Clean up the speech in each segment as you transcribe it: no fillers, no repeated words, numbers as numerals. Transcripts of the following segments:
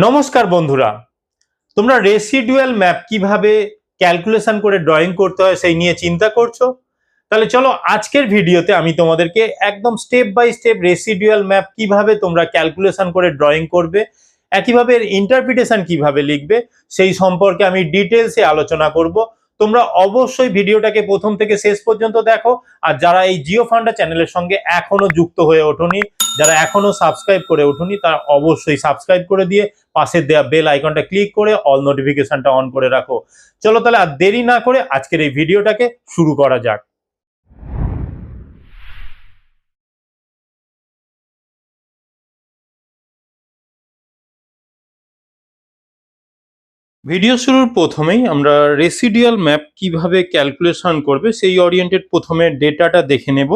নমস্কার বন্ধুরা, তোমরা রেসিডুয়াল ম্যাপ কিভাবে ক্যালকুলেশন করে ড্রয়িং করতে হয় সেই নিয়ে চিন্তা করছো? তাহলে চলো আজকের ভিডিওতে আমি তোমাদেরকে একদম step by step residual map কিভাবে তোমরা ক্যালকুলেশন করে ড্রয়িং করবে, একইভাবে এর ইন্টারপ্রিটেশন কিভাবে লিখবে সেই সম্পর্কে আমি ডিটেলসে আলোচনা করব। তোমরা অবশ্যই ভিডিওটাকে প্রথম থেকে শেষ পর্যন্ত দেখো। আর যারা এই জিও ফান্ডা চ্যানেলের সঙ্গে এখনো যুক্ত হয়ে ওঠোনি, যারা এখনো সাবস্ক্রাইব করে ওঠোনি, তারা অবশ্যই সাবস্ক্রাইব করে দিয়ে পাশের দেওয়া বেল আইকনটা ক্লিক করে অল নোটিফিকেশনটা অন করে রাখো। চলো তাহলে আর দেরি না করে আজকের এই ভিডিওটাকে শুরু করা যাক। ভিডিও শুরুর প্রথমেই আমরা রেসিডিয়াল ম্যাপ কিভাবে ক্যালকুলেশন করবে সেই ওরিয়েন্টেড প্রথমে ডেটাটা দেখে নেব।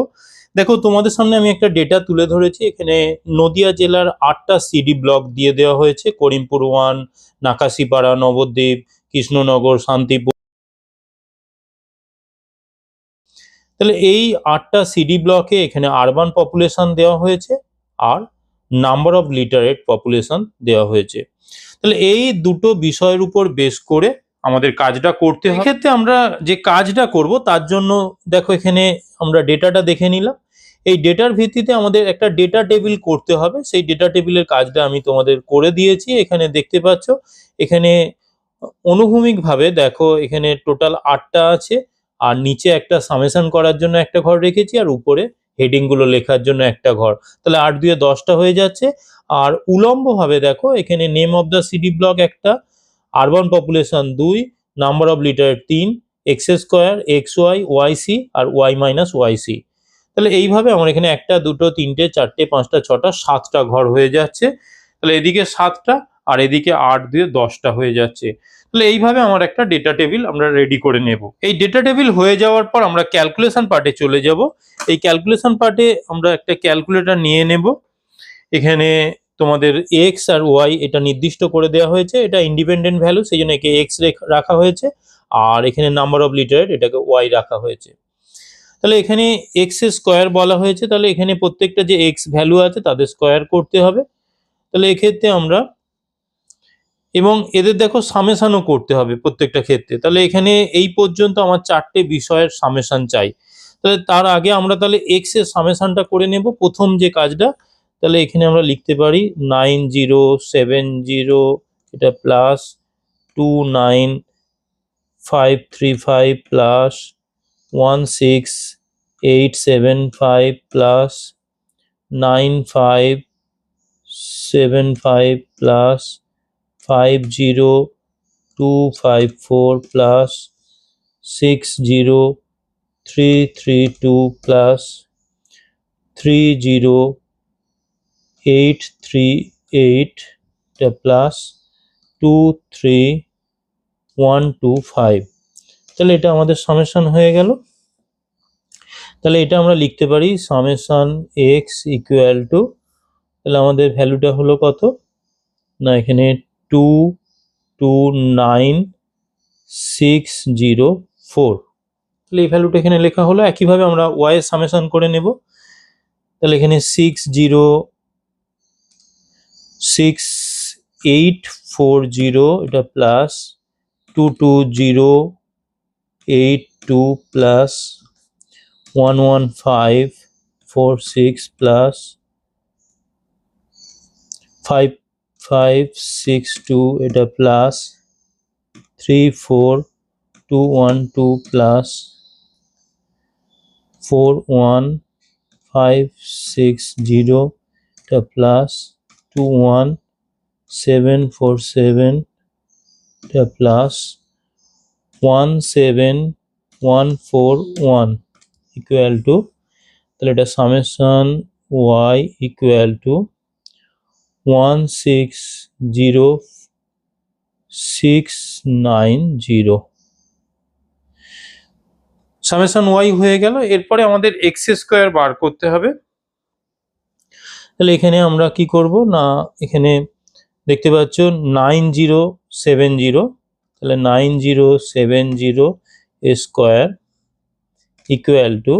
দেখো, তোমাদের সামনে আমি একটা ডেটা তুলে ধরেছি। এখানে নদিয়া জেলার 8টা সিডি ব্লক দিয়ে দেওয়া হয়েছে: করিমপুর 1, নাকাশিপাড়া, নবদ্বীপ, কৃষ্ণনগর, শান্তিপুর। তাহলে এই 8টা সিডি ব্লকে এখানে আরবান পপুলেশন দেওয়া হয়েছে আর নাম্বার অফ লিটারেট পপুলেশন দেওয়া হয়েছে। তাহলে এই দুটো বিষয়ের উপর বেস করে আমাদের কাজটা করতে হবে। এক্ষেত্রে আমরা যে কাজটা করব তার জন্য দেখো এখানে আমরা ডেটাটা দেখে নিলাম। এই ডেটার ভিত্তিতে আমাদের একটা ডেটা টেবিল করতে হবে। সেই ডেটা টেবিলের কাজটা আমি তোমাদের করে দিয়েছি। এখানে দেখতে পাচ্ছ, এখানে অনুভূমিকভাবে দেখো এখানে টোটাল 8টা আছে, আর নিচে একটা সামেশন করার জন্য একটা ঘর রেখেছি, আর উপরে হেডিং গুলো লেখার জন্য একটা ঘর। তাহলে 8 দিয়ে 10টা হয়ে যাচ্ছে। আর উলম্বভাবে দেখো এখানে name of the city block একটা, urban population 2, number of literate 3, X square, X Y, Y C আর ওয়াই মাইনাস ওয়াই সি। তাহলে এইভাবে আমার এখানে 1, 2, 3, 4, 5, 6, 7টা ঘর হয়ে যাচ্ছে। তাহলে এদিকে 7টা আর এদিকে 8 দিয়ে 10টা হয়ে যাচ্ছে। তাহলে এইভাবে আমার একটা ডেটা টেবিল আমরা রেডি করে নেব। এই ডেটা টেবিল হয়ে যাওয়ার পর আমরা ক্যালকুলেশন পার্টে চলে যাব। এই ক্যালকুলেশন পার্টে আমরা একটা ক্যালকুলেটর নিয়ে নেব। এখানে তোমাদের এক্স আর ওয়াই এটা নির্দিষ্ট করে দেওয়া হয়েছে, এটা ইন্ডিপেন্ডেন্ট ভ্যালু, সেই জন্য একে এক্স রাখা হয়েছে। আর এখানে নাম্বার অফ লিটারেট এটাকে ওয়াই রাখা হয়েছে। তাহলে এখানে এক্স এর স্কোয়ার বলা হয়েছে, তাহলে এখানে প্রত্যেকটা যে এক্স ভ্যালু আছে তাদের স্কোয়ার করতে হবে। তাহলে এক্ষেত্রে আমরা, এবং এদের দেখো সামেশানও করতে হবে প্রত্যেকটা ক্ষেত্রে। তাহলে এখানে এই পর্যন্ত আমার 4টে বিষয়ের সামেশান চাই। তাহলে তার আগে আমরা তাহলে এক্স এর সামেশানটা করে নেব, প্রথম যে কাজটা। তাহলে এখানে আমরা লিখতে পারি 9070, এটা plus 29535 plus 16875 plus 9575 plus 50254 plus 60332 plus 30838 plus 23125। তাহলে এটা আমাদের সামেশন হয়ে গেল। তাহলে এটা আমরা লিখতে পারি সামেশন এক্স ইকুয়াল টু, তাহলে আমাদের ভ্যালুটা হলো কত না, এখানে 229604। তাহলে এই ভ্যালুটা এখানে লেখা হলো। একইভাবে আমরা ওয়াই এর সামেশন করে নেব। তাহলে এখানে 606,840 এটা প্লাস 22082 প্লাস 11546 প্লাস 5562 এটা প্লাস 34212 প্লাস 41560 এটা প্লাস 21747 এটা প্লাস 17141 ইকুয়াল টু, তাহলে এটা summation Y equal to 160690। Summation Y হয়ে গেল। এরপরে আমাদের এক্স স্কোয়ার বার করতে হবে। তাহলে এখানে আমরা কি করব না, এখানে দেখতে পাচ্ছ 9070, তাহলে 9070 স্কোয়ার ইকুয়াল টু,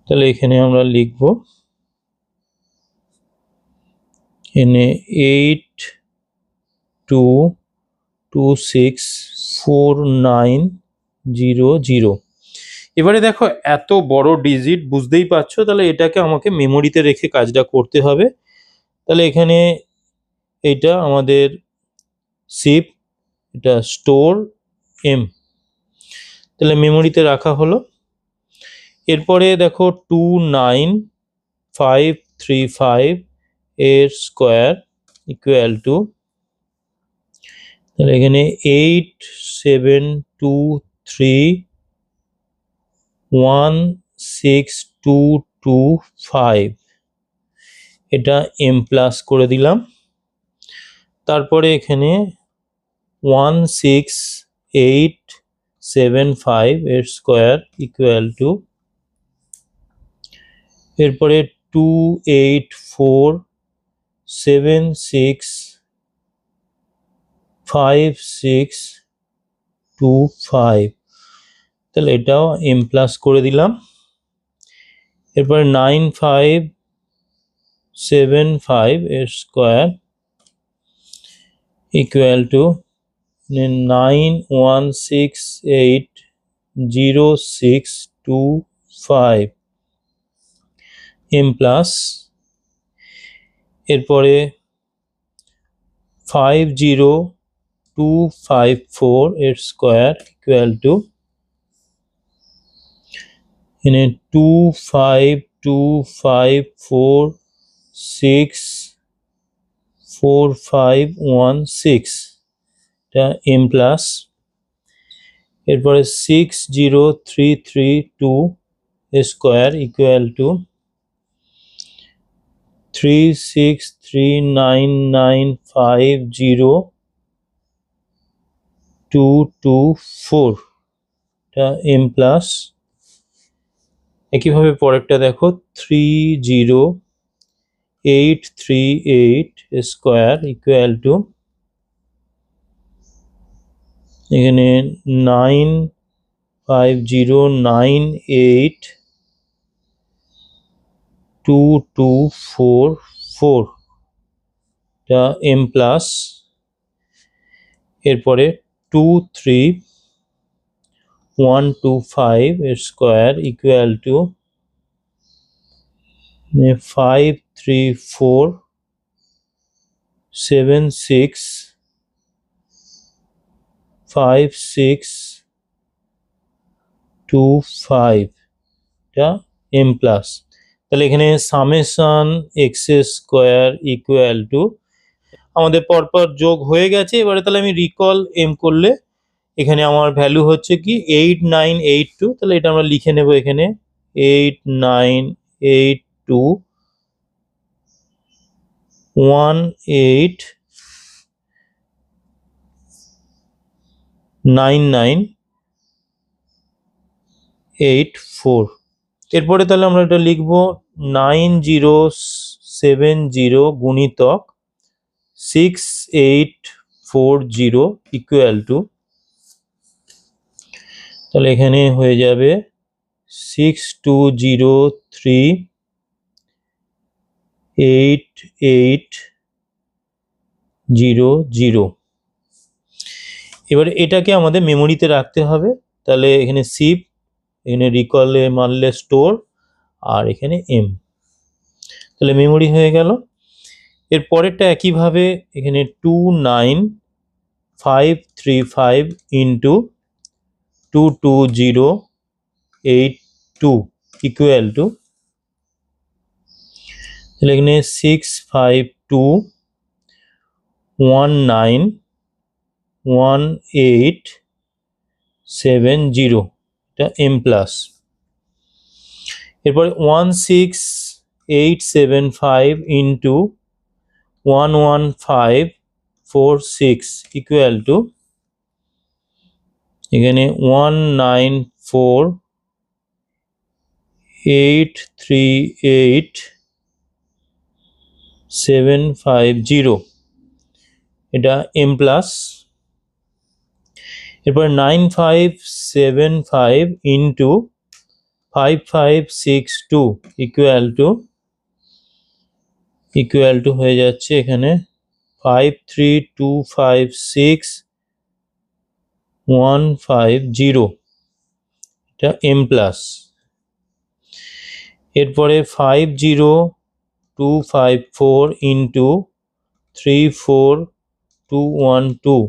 তাহলে এখানে আমরা লিখব এখানে 82264900। এবারে দেখো এত বড় ডিজিট, বুঝতেই পারছো, তাহলে এটাকে আমাকে মেমোরিতে রেখে কাজটা করতে হবে। তাহলে এখানে এটা আমাদের শিপ, এটা স্টোর এম, তাহলে মেমোরিতে রাখা হলো। এরপরে দেখো 29535 এর স্কোয়ার ইকুয়াল টু, তাহলে এখানে 8723162225, এটা এম প্লাস করে দিলাম। তারপরে এখানে 16875 এর স্কোয়ার ইকুয়াল টু, এরপরে 284765625, তাহলে এটাও এম প্লাস করে দিলাম। এরপরে 9575 এর square equal to 91680625 M plus. এরপরে 50254 এর স্কোয়ার ইকুয়াল টু 2525464516, এটা এম প্লাস। এরপরে 60332 স্কোয়ার ইকুয়াল টু 3639950224, এটা এম প্লাস। একইভাবে পরেরটা দেখো 30838 স্কোয়ার ইকুয়াল টু, এখানে 950982244, এটা এম প্লাস। এরপরে 23125 এর স্কোয়ার ইকুয়াল টু 5347625, এটা এম প্লাস। তাহলে এখানে summation X square equal to, আমাদের পরপর যোগ হয়ে গেছে। এবারে তাহলে আমি রিকল এম করলে এখানে আমার ভ্যালু হচ্ছে কি 8982, তাহলে এটা আমরা লিখে নেব এখানে 8982189984। এরপরে তাহলে আমরা এটা লিখবো 9070 গুণিতক 6840 ইকুয়াল টু, তাহলে এখানে হয়ে যাবে 62038800। এবারে এটাকে আমাদের মেমোরিতে রাখতে হবে। তাহলে এখানে শিপ, এখানে রিকলে মানলে স্টোর, আর এখানে এম, তাহলে মেমোরি হয়ে গেল। এর পরেরটা একইভাবে এখানে 29535 ইন্টু 22082 ইকুয়াল টু, তাহলে এখানে 652191870, এটা এম প্লাস। এরপরে 16875 ইন্টু 11546 ইকুয়াল টু, এখানে 194838,750, এটা এম প্লাস। এরপর 9575 into 5562 equal to, equal to হয়ে যাচ্ছে এখানে 53256 150, এটা m প্লাস। এরপরে 50254 ইন্টু 34212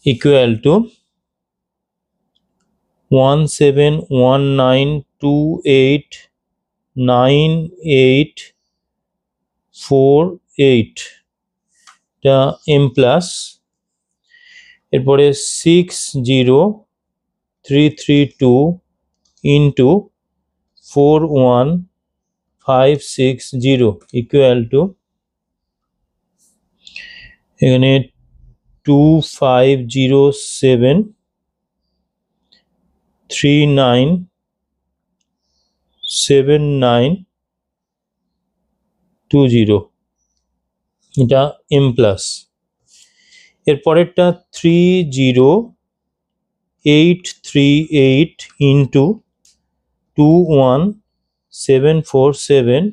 ইকুয়াল টু 1719289848, এটা m প্লাস। এরপরে 60332 ইন্টু 41560 ইকুয়াল টু এখানে 25073920, এটা m প্লাস। এরপরেরটা 30838 ইন্টু 21747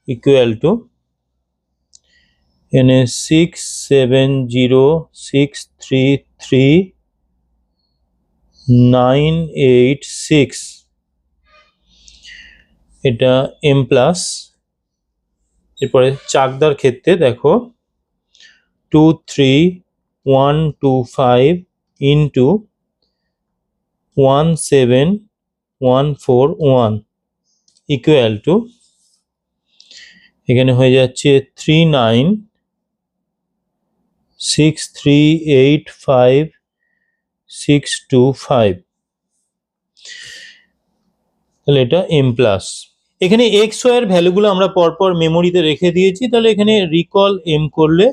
ইকুয়াল টু এখানে 670633 986, এটা m প্লাস। এরপরে চাকদার ক্ষেত্রে দেখো 23125 ইন্টু 17141 ইকুয়াল টু এখানে হয়ে যাচ্ছে 396385 তাহলে এটা m প্লাস। এখানে এক্স ওয়াই এর ভ্যালুগুলো আমরা পরপর মেমোরিতে রেখে দিয়েছি, তাহলে এখানে রিকল m করলে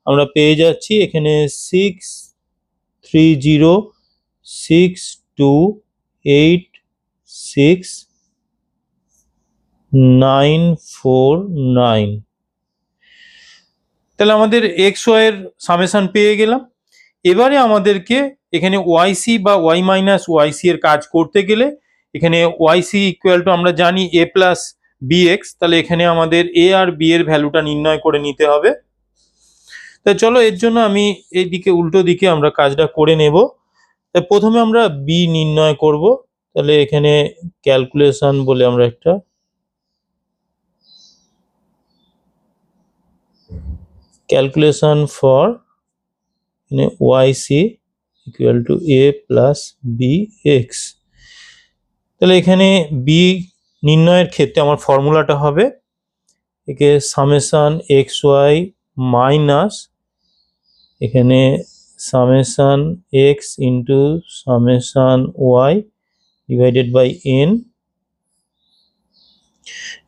আমরা পেয়ে যাচ্ছি এখানে 6306286,949, তাহলে আমাদের এক্স ওয়াই এর সামেশন পেয়ে গেলাম। এবারে আমাদেরকে এখানে ওয়াইসি বা ওয়াই মাইনাস ওয়াইসি এর কাজ করতে গেলে এখানে ওয়াইসি ইকুয়াল টু আমরা জানি এ প্লাস বি এক্স, তাহলে এখানে আমাদের এ আর বি এর ভ্যালুটা নির্ণয় করে নিতে হবে। তা চলো এর জন্য আমি এইদিকে উল্টো দিকে আমরা কাজটা করে নেব। প্রথমে আমরা বি নির্ণয় করব, তাহলে এখানে ক্যালকুলেশন বলে আমরা একটা calculation for YC equal to A plus B X. তাহলে এখানে বি নির্ণয়ের ক্ষেত্রে আমার ফর্মুলাটা হবে একে সামেশন এক্স ওয়াই মাইনাস এখানে summation X into summation Y divided by N,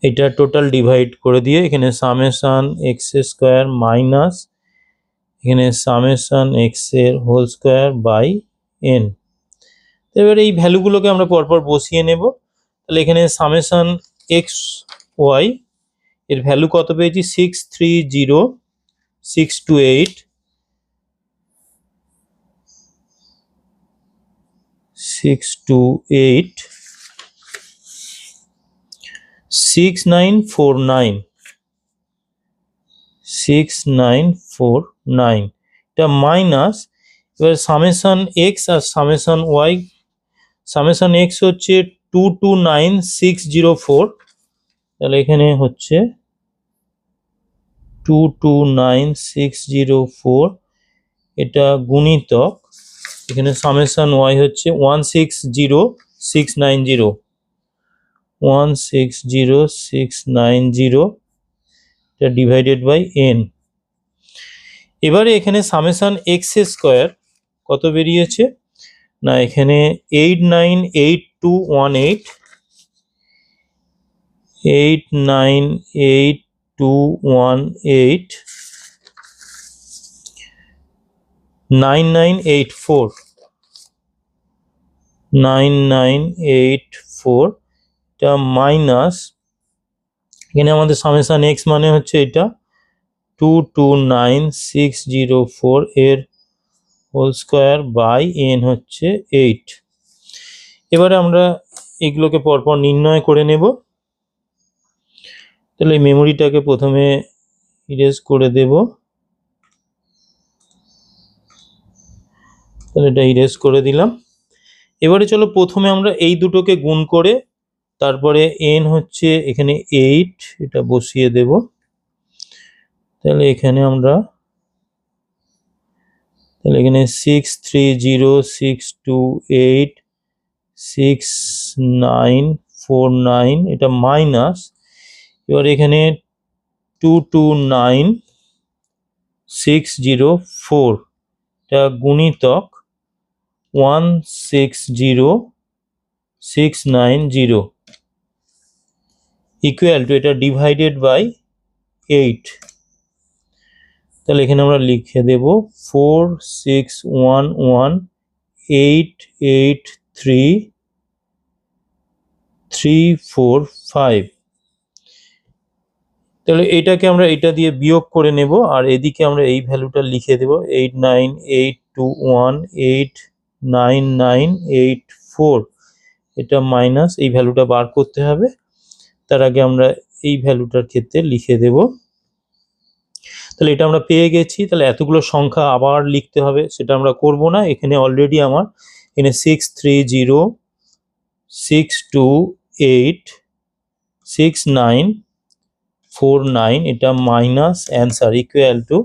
এটা টোটাল ডিভাইড করে দিয়ে এখানে সামেশন এক্স স্কোয়ার মাইনাস এখানে সামেশন এক্স এর হোল স্কোয়ার বাই এন। এবার এই ভ্যালুগুলোকে আমরা পরপর বসিয়ে নেব। তাহলে এখানে সামেশন এক্স ওয়াই এর ভ্যালু কত পেয়েছি 630628 6949 এটা মাইনাস এবার সামেশন এক্স আর সামেশন ওয়াই। সামেশন এক্স হচ্ছে 229604, তাহলে এখানে হচ্ছে 229604, এটা গুণিতক এখানে সামেশন ওয়াই হচ্ছে 160690 এটা ডিভাইডেড বাই এন। এবারে এখানে সামেশন এক্স স্কোয়ার কত বেরিয়েছে না এখানে 898218 9984 এটা মাইনাস এখানে আমাদের সামেশন এক্স মানে হচ্ছে এটা 229604 এর হোল স্কোয়ার বাই এন হচ্ছে 8। এবারে আমরা এগুলোকে পরপর নির্ণয় করে নেব। তাহলে এই মেমোরিটাকে প্রথমে ইরেজ করে দেব। তাহলে এটা ইরেজ করে দিলাম। এবারে চলো প্রথমে আমরা এই দুটোকে গুণ করে তারপরে n হচ্ছে এখানে 8 এটা বসিয়ে দেব। তাহলে এখানে আমরা তাহলে এখানে 6306286949 এটা মাইনাস, এবার এখানে 229604 এটা গুণিতক 160690 ইকুয়াল টু এটা ডিভাইডেড বাই 8। তাহলে এখানে আমরা লিখে দেব 461188345। তাহলে এটাকে আমরা এটা দিয়ে বিয়োগ করে নেব, আর এদিকে আমরা এই ভ্যালুটা লিখে দেব 8982189984। এটা মাইনাস এই ভ্যালুটা বার করতে হবে, তার আগে আমরা এই ভ্যালুটার ক্ষেত্রে লিখে দেব। তাহলে এটা আমরা পেয়ে গেছি। তাহলে এতগুলো সংখ্যা আবার লিখতে হবে, সেটা আমরা করব না। এখানে অলরেডি আমার এখানে 6306286949 এটা মাইনাস অ্যান্সার ইকুয়াল টু,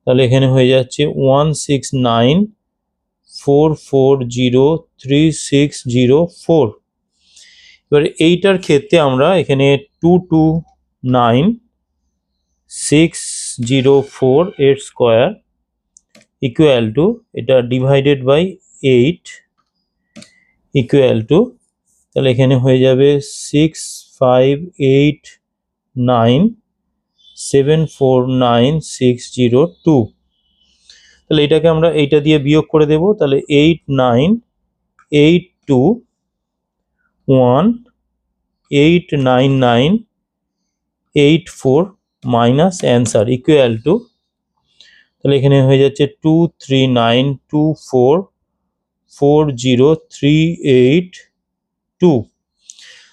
তাহলে এখানে হয়ে যাচ্ছে 16944036004। এবার এইটার ক্ষেত্রে আমরা এখানে 229604 এর স্কোয়ার ইকুয়াল টু এটা ডিভাইডেড বাই 8 ইকুয়াল টু, তাহলে এখানে হয়ে যাবে 6589749602। তাহলে এটাকে আমরা এইটা দিয়ে বিয়োগ করে দেব। তাহলে 8982189984 মাইনাস অ্যান্সার ইকুয়াল টু, তাহলে এখানে হয়ে যাচ্ছে 239244038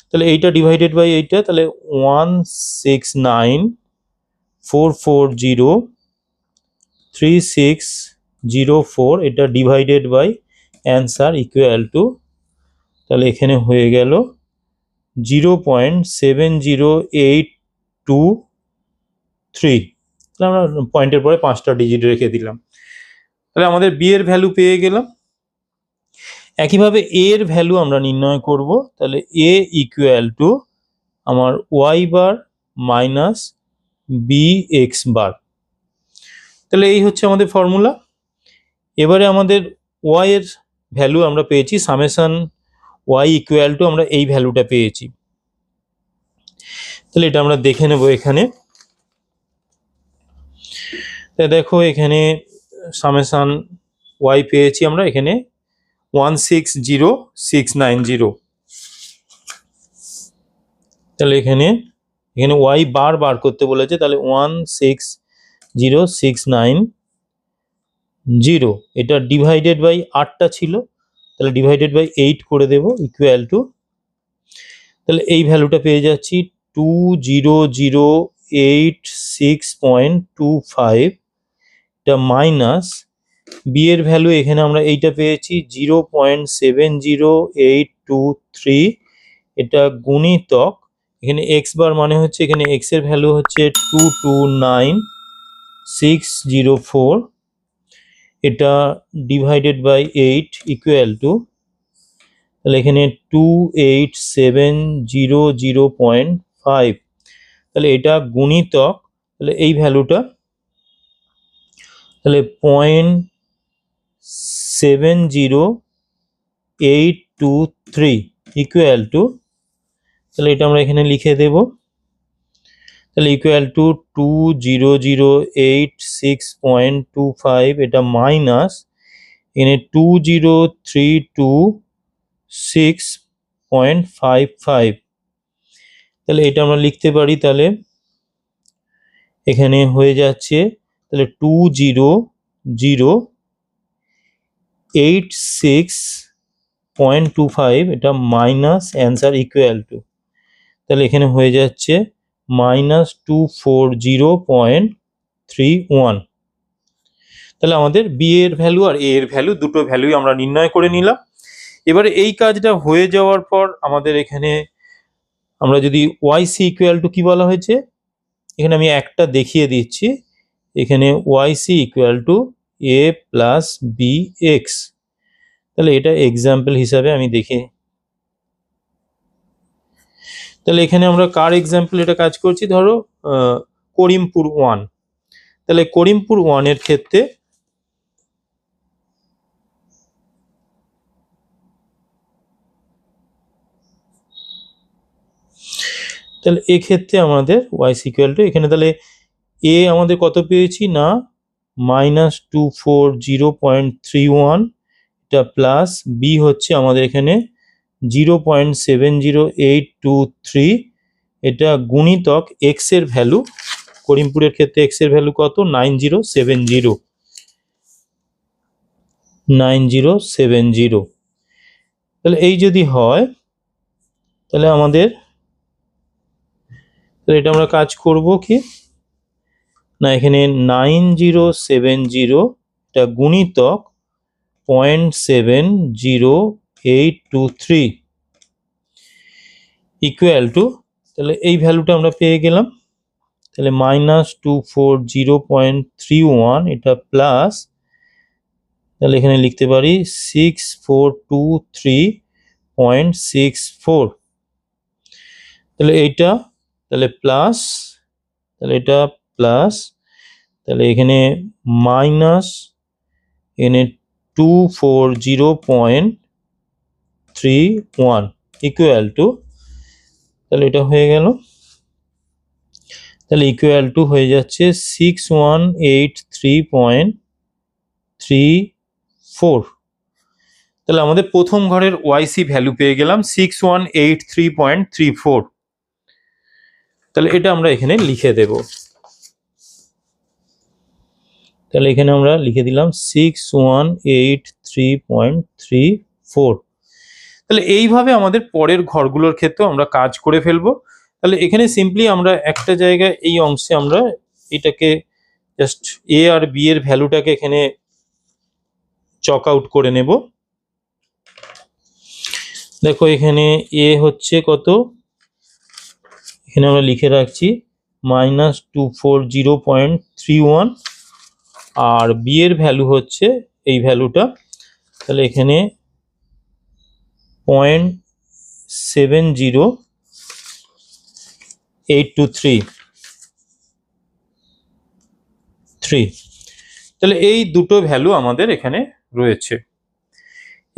তাহলে এইটা ডিভাইডেড বাই এইটা, তাহলে 16944036004 এটা divided by answer equal to, তাহলে এখানে হয়ে গেল 0.70823। তাহলে আমরা পয়েন্টের পরে 5টা ডিজিট রেখে দিলাম। তাহলে আমাদের বি এর ভ্যালু পেয়ে গেলাম। একইভাবে এ এর ভ্যালু আমরা নির্ণয় করব। তাহলে এ ইকুয়াল টু আমার y bar minus B x bar. তাহলে এই হচ্ছে আমাদের ফর্মুলা। এবারে আমাদের ওয়াই এর ভ্যালু আমরা পেয়েছি সামেশন ওয়াই ইকুয়াল টু আমরা এই ভ্যালুটা পেয়েছি। তাহলে এটা আমরা দেখে নেব এখানে। তা দেখো এখানে সামেশন ওয়াই পেয়েছি আমরা এখানে 160690। তাহলে এখানে ওয়াই বার বার করতে বলেছে, তাহলে 16069 এটা ডিভাইডেড বাই 8টা ছিল, তাহলে ডিভাইডেড বাই 8 করে দেব ইকুয়াল টু, তাহলে এই ভ্যালুটা পেয়ে যাচ্ছি 20086.25 এটা মাইনাস বি এর ভ্যালু এখানে আমরা এইটা পেয়েছি 0.70823 এটা গুণিতক এখানে এক্স বার মানে হচ্ছে এখানে এক্স এর ভ্যালু হচ্ছে 229604 এটা ডিভাইডেড বাই 8 ইকুয়াল টু, তাহলে এখানে 28700.5 তাহলে এটা গুণিতক, তাহলে এই ভ্যালুটা তাহলে 0.70823 ইকুয়াল টু, তাহলে এটা আমরা এখানে লিখে দেব। তাহলে ইকুয়াল টু 20086.25 এটা মাইনাস এখানে 20326.55 তাহলে এটা আমরা লিখতে পারি। তাহলে এখানে হয়ে যাচ্ছে তাহলে 20086.25 এটা মাইনাস অ্যান্সার ইকুয়াল টু, তাহলে এখানে হয়ে যাচ্ছে -240.31। তাহলে আমাদের বি এর ভ্যালু আর এ এর ভ্যালু দুটো ভ্যালুই আমরা নির্ণয় করে নিলাম। এবারে এই কাজটা হয়ে যাওয়ার পর আমাদের এখানে আমরা যদি ওয়াইসি ইকুয়াল টু কি বলা হয়েছে, এখানে আমি একটা দেখিয়ে দিচ্ছি। এখানে Y C equal to A plus B X. তাহলে এটা এক্সাম্পল হিসাবে আমি দেখি। তাহলে এখানে আমরা কার এক্সাম্পল এটা কাজ করছি, ধরো করিমপুর 1। তাহলে করিমপুর 1 এর ক্ষেত্রে তাহলে এক্ষেত্রে আমাদের ওয়াইস ইকুয়াল টু এখানে তাহলে এ আমাদের কত পেয়েছি না -240.31, এটা প্লাস বি হচ্ছে আমাদের এখানে 0.70823, এটা গুণিতক এক্স এর ভ্যালু, করিমপুরের ক্ষেত্রে এক্স এর ভ্যালু কত 9070। তাহলে এই যদি হয় তাহলে আমাদের এটা আমরা কাজ করব কি না, এখানে 9070 এটা গুণিতক 0.70823 ইকুয়াল টু, তাহলে এই ভ্যালুটা আমরা পেয়ে গেলাম। তাহলে -240.31 এটা প্লাস, তাহলে এখানে লিখতে পারি 6423.64। তাহলে এইটা তাহলে প্লাস, তাহলে এটা প্লাস, তাহলে এখানে মাইনাস, এখানে 240.31 ইকুয়াল টু, তাহলে এটা হয়ে গেল, তাহলে ইকুয়াল টু হয়ে যাচ্ছে 6183.34। তাহলে আমাদের প্রথম ঘরের ওয়াইসি ভ্যালু পেয়ে গেলাম 6183.34। তাহলে এটা আমরা এখানে লিখে দেব। তাহলে এখানে আমরা লিখে দিলাম 6183.34। তাহলে এইভাবে আমাদের পরের ঘরগুলোর ক্ষেত্রে আমরা কাজ করে ফেলবো। তাহলে এখানে সিম্পলি আমরা একটা জায়গায় এই অংশে আমরা এটাকে জাস্ট এ আর বি এর ভ্যালুটাকে এখানে চক আউট করে নেব। দেখো এখানে এ হচ্ছে কত, এখানে আমরা লিখে রাখছি -240.31, আর বি এর ভ্যালু হচ্ছে এই ভ্যালুটা, তাহলে এখানে 0.70823। তাহলে এই দুটো ভ্যালু আমাদের এখানে রয়েছে।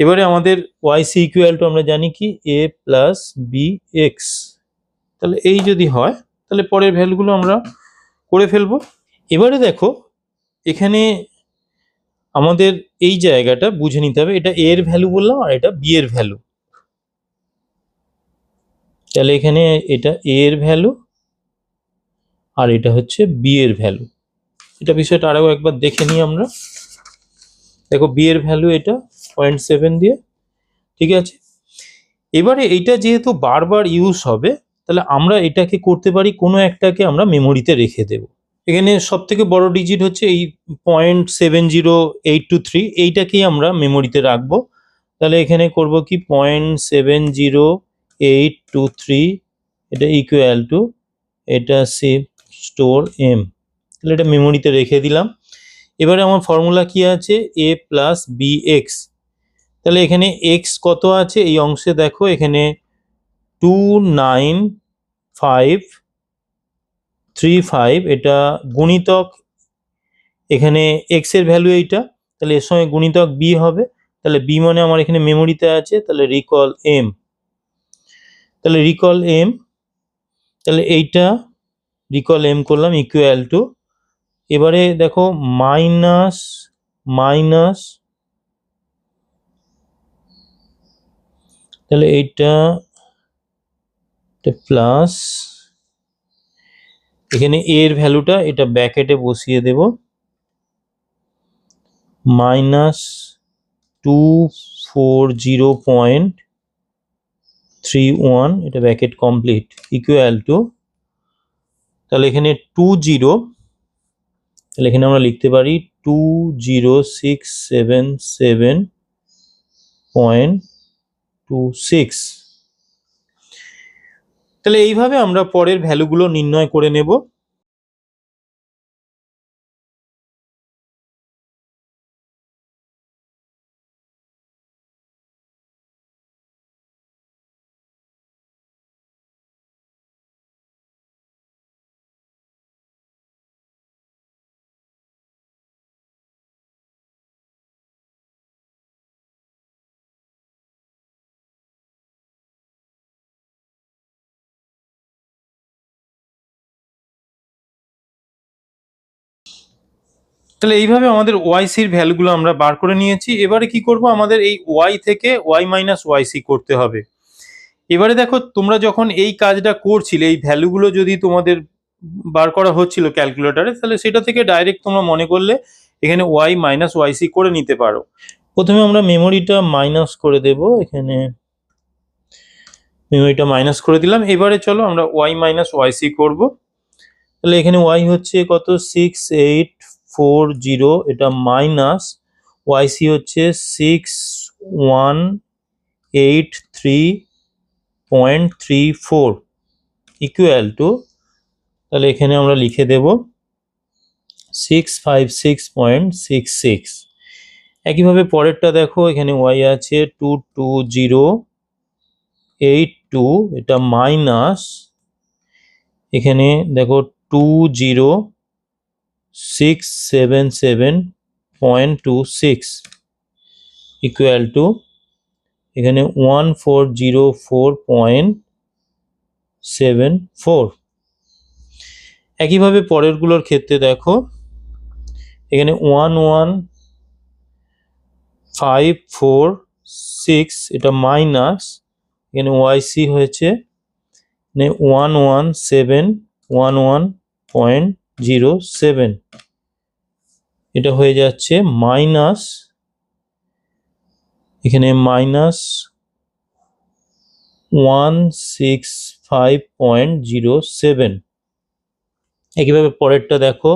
এবারে আমাদের ওয়াইসি ইকুয়াল টু আমরা জানি কি এ প্লাস বি এক্স। তাহলে এই যদি হয় তাহলে পরের ভ্যালুগুলো আমরা করে ফেলবো। এবারে দেখো এখানে আমাদের এই জায়গাটা বুঝে নিতে হবে, এটা এ এর ভ্যালু বললাম আর এটা বি এর ভ্যালু। তাহলে এখানে এটা এ এর ভ্যালু আর এটা হচ্ছে বি এর ভ্যালু। এটা বিষয়টা আরও একবার দেখে নিই আমরা। দেখো বি এর ভ্যালু এটা 0.7 দিয়ে, ঠিক আছে। এবারে এইটা যেহেতু বারবার ইউজ হবে, তাহলে আমরা এটাকে করতে পারি কোনো একটাকে আমরা মেমোরিতে রেখে দেব। এখানে সব থেকে বড় ডিজিট হচ্ছে এই 0.70823, এইটাকেই আমরা মেমোরিতে রাখবো। তাহলে এখানে করব কি 0.70823, এটা ইকুয়াল টু এটা স্টোর এম। তাহলে এটা মেমোরিতে রেখে দিলাম। এবারে আমার ফর্মুলা কি আছে, এ প্লাস বি এক্স। তাহলে এখানে এক্স কত আছে এই অংশে, দেখো এখানে 29535, এটা গুণিতক, এখানে এক্স এর ভ্যালু এইটা, তাহলে এর সঙ্গে গুণিতক বি হবে। তাহলে বি মানে আমার এখানে মেমোরিতে আছে, তাহলে রিকল এম। তাহলে রিকল এম, তাহলে এইটা রিকল এম করলাম ইকুয়াল টু, এবারে দেখো মাইনাস মাইনাস, তাহলে এইটা প্লাস, এখানে এ এর ভ্যালুটা এটা ব্র্যাকেটে বসিয়ে দেব, -240.31, এটা ব্র্যাকেট কমপ্লিট, ইকুয়াল টু তাহলে এখানে 20, তাহলে এখানে আমরা লিখতে পারি 20677.26। তাহলে এইভাবে আমরা পরের ভ্যালুগুলো নির্ণয় করে নেব। তাহলে এইভাবে আমাদের ওয়াইসির ভ্যালুগুলো আমরা বার করে নিয়েছি। এবারে কি করব, আমাদের এই ওয়াই থেকে ওয়াই মাইনাস ওয়াইসি করতে হবে। এবারে দেখো, তোমরা যখন এই কাজটা করছিলে, এই ভ্যালুগুলো যদি তোমাদের বার করা হচ্ছিল ক্যালকুলেটরে, তাহলে সেটা থেকে ডাইরেক্ট তোমরা মনে করলে এখানে ওয়াই মাইনাস ওয়াইসি করে নিতে পারো। প্রথমে আমরা মেমোরিটা মাইনাস করে দেব, এখানে মেমোরিটা মাইনাস করে দিলাম। এবারে চলো আমরা ওয়াই মাইনাস ওয়াইসি করবো। তাহলে এখানে ওয়াই হচ্ছে কত, 6840, এটা মাইনাস ওয়াইসি হচ্ছে 6183.34 ইকুয়াল টু, তাহলে এখানে আমরা লিখে দেব 656.66। একইভাবে পরেরটা দেখো, এখানে ওয়াই আছে 22082, এটা মাইনাস, এখানে দেখো 20677.26 ইকুয়াল টু, এখানে 1404.74। একইভাবে পরেরগুলোর ক্ষেত্রে দেখো, এখানে 11546, এটা মাইনাস, এখানে ওয়াইসি হয়েছে 11711.07, এটা হয়ে যাচ্ছে মাইনাস, এখানে মাইনাস 165.07। একইভাবে পরেরটা দেখো,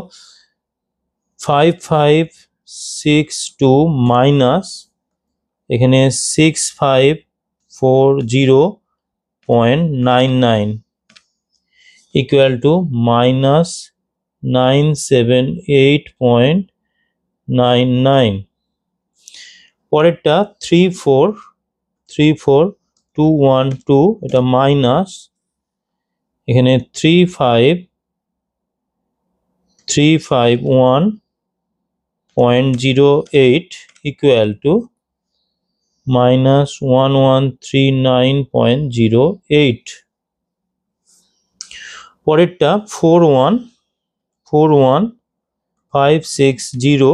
5562 মাইনাস, এখানে 6540.99 ইকুয়াল টু মাইনাস 978.99। পরেরটা 3434212, এটা মাইনাস, এখানে 35351.08 ইকুয়াল টু মাইনাস 1139.08। পরেরটা 4141560,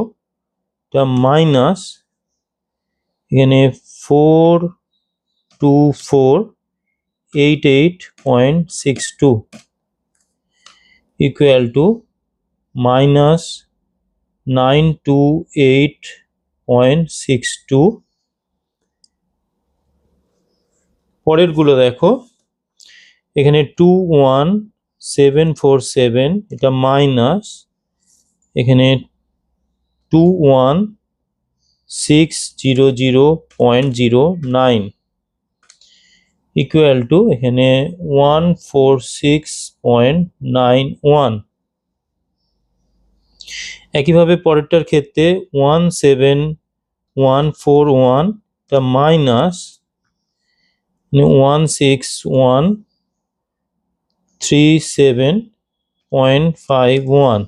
এটা মাইনাস, এখানে 42488.62 ইকুয়াল টু মাইনাস 928.62। পরেরগুলো দেখো, এখানে 21747, এটা মাইনাস, এখানে 21600.09 ইকুয়াল টু, এখানে 146.91। একইভাবে পরেরটার ক্ষেত্রে 17141, এটা মাইনাস, 16137.51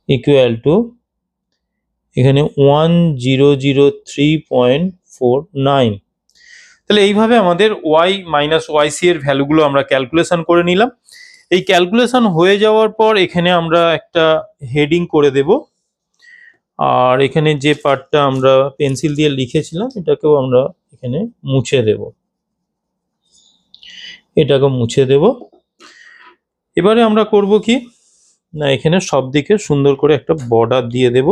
ইকুয়াল টু, এখানে 1003.49। তাহলে এইভাবে আমাদের ওয়াই মাইনাস ওয়াইসি এর ভ্যালুগুলো আমরা ক্যালকুলেশন করে নিলাম। এই ক্যালকুলেশন হয়ে যাওয়ার পর এখানে আমরা একটা হেডিং করে দেব, আর এখানে যে পার্টটা আমরা পেন্সিল দিয়ে লিখেছিলাম এটাকেও আমরা এখানে মুছে দেব, এটাকে মুছে দেব। এবারে আমরা করব কি না, এখানে সব দিকে সুন্দর করে একটা বর্ডার দিয়ে দেব।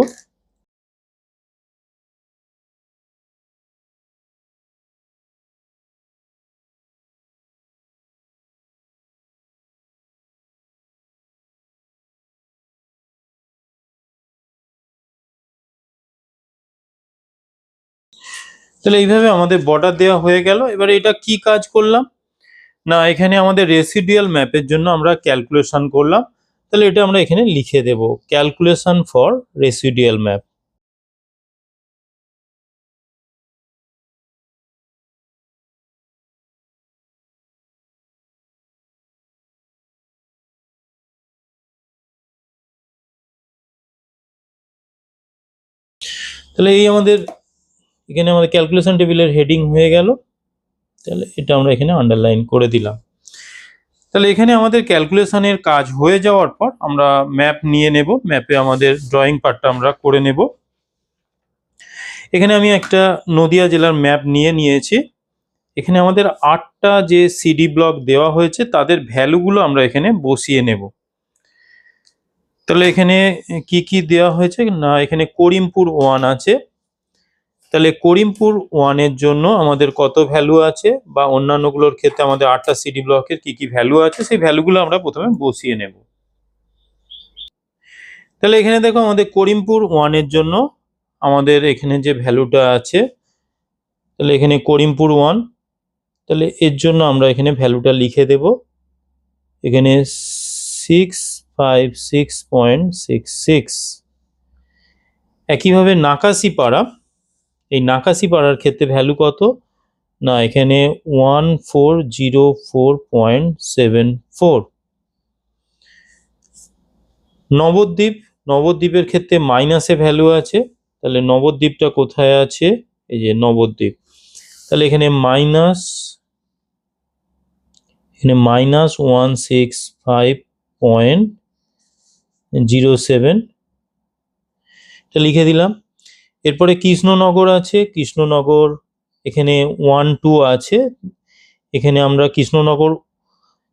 তাহলে এইভাবে আমাদের বর্ডার দেওয়া হয়ে গেল। এবারে এটা কি কাজ করলাম না, এখানে আমাদের রেসিডুয়াল ম্যাপের জন্য আমরা ক্যালকুলেশন করলাম। তাহলে এটা আমরা এখানে লিখে দেব, ক্যালকুলেশন ফর রেসিডুয়াল ম্যাপ। তাহলে এই আমাদের এখানে আমাদের ক্যালকুলেশন টেবিলের হেডিং হয়ে গেল। তাহলে এটা আমরা এখানে আন্ডারলাইন করে দিলাম। তাহলে এখানে আমাদের ক্যালকুলেশনের কাজ হয়ে যাওয়ার পর আমরা ম্যাপ নিয়ে নেব, ম্যাপে আমাদের ড্রয়িং পার্টটা আমরা করে নেব। এখানে আমি একটা নদিয়া জেলার ম্যাপ নিয়েছি। এখানে আমাদের 8টা যে সিডি ব্লক দেওয়া হয়েছে তাদের ভ্যালুগুলো আমরা এখানে বসিয়ে নেব। তাহলে এখানে কি কি দেওয়া হয়েছে না, এখানে করিমপুর 1 আছে। তাহলে করিমপুর 1 এর জন্য আমাদের কত ভ্যালু আছে, বা অন্যান্যগুলোর ক্ষেত্রে আমাদের 8টা সিডি ব্লকের কি কি ভ্যালু আছে সেই ভ্যালুগুলো আমরা প্রথমে বসিয়ে নেব। তাহলে এখানে দেখো আমাদের করিমপুর 1 এর জন্য আমাদের এখানে যে ভ্যালুটা আছে, তাহলে এখানে করিমপুর 1, তাহলে এর জন্য আমরা এখানে ভ্যালুটা লিখে দেব, এখানে 656.66। একইভাবে নাকাশিপাড়া, এই নাকাশিপাড়ার ক্ষেত্রে ভ্যালু কত না, এখানে 1404.74। নবদ্বীপ, নবদ্বীপের ক্ষেত্রে মাইনাসে ভ্যালু আছে। তাহলে নবদ্বীপটা কোথায় আছে, এই যে নবদ্বীপ। তাহলে এখানে -165.07 এটা লিখে দিলাম। এরপরে কৃষ্ণনগর আছে, কৃষ্ণনগর এখানে 1 2 আছে। এখানে আমরা কৃষ্ণনগর,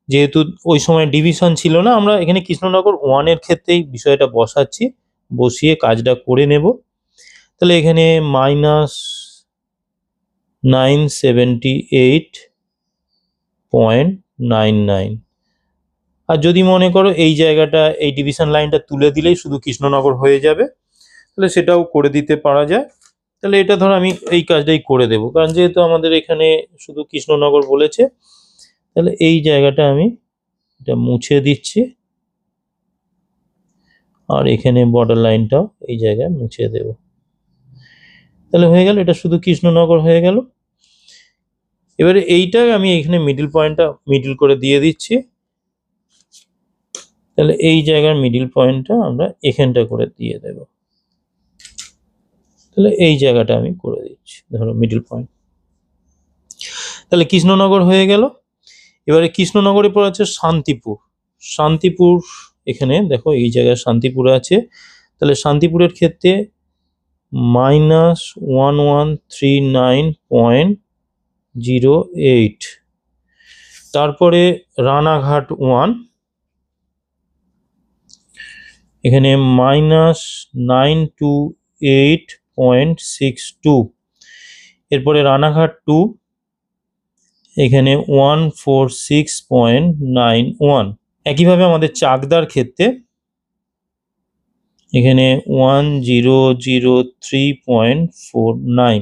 যেহেতু ওই সময় ডিভিশন ছিল না, আমরা এখানে কৃষ্ণনগর 1 এর ক্ষেত্রেই বিষয়টা বসাচ্ছি, বসিয়ে কাজটা করে নেব। তাহলে এখানে -978.99। আর যদি মনে করো এই জায়গাটা, এই ডিভিশন লাইনটা তুলে দিলেই শুধু কৃষ্ণনগর হয়ে যাবে, তাহলে সেটাও করে দিতে পারা যায়। তাহলে এটা ধরো আমি এই কাজটাই করে দেব, কারণ যেহেতু আমাদের এখানে শুধু কৃষ্ণনগর বলেছে। তাহলে এই জায়গাটা আমি এটা মুছে দিচ্ছি, আর এখানে বর্ডার লাইনটাও এই জায়গায় মুছে দেব। তাহলে হয়ে গেল, এটা শুধু কৃষ্ণনগর হয়ে গেল। এবারে এইটা আমি এখানে মিডল পয়েন্টটা মিডল করে দিয়ে দিচ্ছি। তাহলে এই জায়গার মিডল পয়েন্টটা আমরা এখানটা করে দিয়ে দেব। তাহলে এই জায়গাটা আমি করে দিচ্ছি, ধরো মিডল পয়েন্ট। তাহলে কৃষ্ণনগর হয়ে গেল। এবারে কৃষ্ণনগরের পর আছে শান্তিপুর। শান্তিপুর এখানে দেখো এই জায়গায় শান্তিপুর আছে। তাহলে শান্তিপুরের ক্ষেত্রে -1139.08। তারপরে রানাঘাট 1, এখানে -928.62। এরপরে রানাঘাট 2, এখানে 146.91। একইভাবে আমাদের চাকদার ক্ষেত্রে এখানে 1003.49।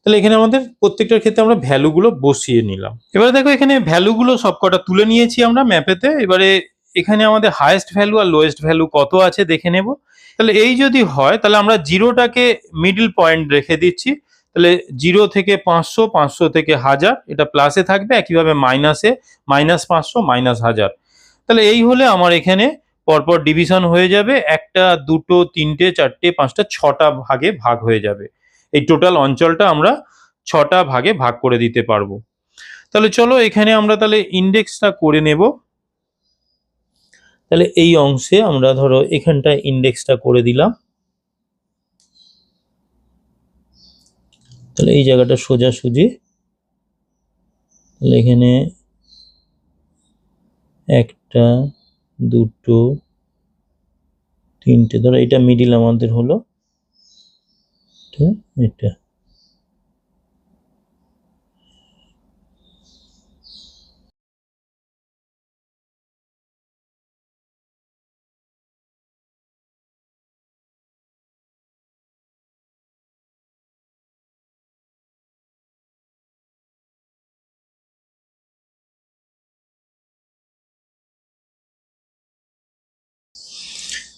তাহলে এখানে আমাদের প্রত্যেকটার ক্ষেত্রে আমরা ভ্যালুগুলো বসিয়ে নিলাম। এবারে দেখো এখানে ভ্যালুগুলো সবকটা তুলে নিয়েছি আমরা ম্যাপেতে। এবারে এখানে আমাদের হাইয়েস্ট ভ্যালু আর লোয়েস্ট ভ্যালু কত আছে দেখে নেব। তাহলে এই যদি হয়, তাহলে আমরা জিরোটাকে মিডল পয়েন্ট রেখে দিচ্ছি। তাহলে 0 থেকে 500, 500 থেকে 1000, এটা প্লাসে থাকবে। একইভাবে মাইনাসে -500, -1000। তাহলে এই হলে আমার এখানে পরপর ডিভিশন হয়ে যাবে, 1টা 2টো 3টে 4টে 5টা 6টা ভাগে ভাগ হয়ে যাবে। এই টোটাল অঞ্চলটা আমরা 6টা ভাগে ভাগ করে দিতে পারবো। তাহলে চলো এখানে আমরা তাহলে ইন্ডেক্সটা করে নেব। তাহলে এই অংশে আমরা ধরো এখানটায় ইন্ডেক্সটা করে দিলাম। তাহলে এই জায়গাটা সোজাসুজি, তাহলে এখানে 1টা 2টো 3টে, ধরো এটা মিডিল আমাদের হলো এটা।